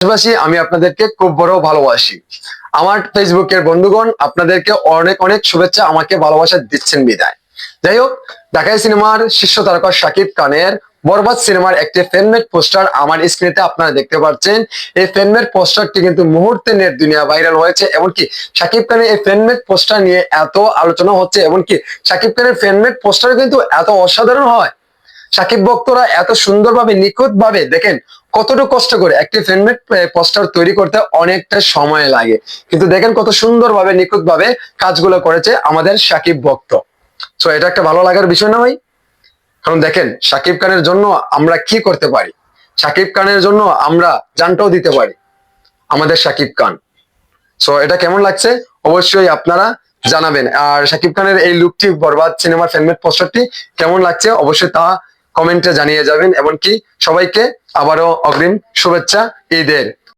পাশাপাশি আমি আপনাদেরকে খুব বড় ভালোবাসি। আমার ফেসবুকের বন্ধুগণ আপনাদেরকে অনেক অনেক শুভেচ্ছা, আমাকে ভালোবাসা দিচ্ছেন বিদায়। যাই হোক, ঢাকাই সিনেমার শীর্ষ তারকা শাকিব খানের বরবাদ সিনেমার একটি ফ্যানমেড পোস্টার আমার স্ক্রিনে আপনারা দেখতে পাচ্ছেন। এই ফ্যানমেড পোস্টারটি কিন্তু মুহূর্তে নেট দুনিয়া ভাইরাল হয়েছে। এমনকি শাকিব খানের এই ফ্যানমেড পোস্টার নিয়ে এত আলোচনা হচ্ছে, এমনকি শাকিব খানের ফ্যানমেড পোস্টার কিন্তু এত অসাধারণ হয়। সাকিব ভক্তরা এত সুন্দরভাবে নিখুঁত ভাবে দেখেন, কতটুকু কষ্ট করে একটি ফ্যানমেড পোস্টার তৈরি করতে অনেকটা সময় লাগে, কিন্তু দেখেন কত সুন্দরভাবে নিখুঁত ভাবে কাজগুলো করেছে আমাদের সাকিব ভক্ত। তো এটা একটা ভালো লাগার বিষয় না ভাই? কারণ দেখেন সাকিব খানের জন্য আমরা কি করতে পারি, সাকিব খানের জন্য আমরা জানটাও দিতে পারি, আমাদের সাকিব খান। সো এটা কেমন লাগছে অবশ্যই আপনারা জানাবেন। আর সাকিব খানের এই লুকটি বরবাদ সিনেমার ফ্যানমেড পোস্টারটি কেমন লাগছে অবশ্যই তা কমেন্টে জানিয়ে যাবেন। এমনকি সবাইকে আবারও অগ্রিম শুভেচ্ছা ঈদের।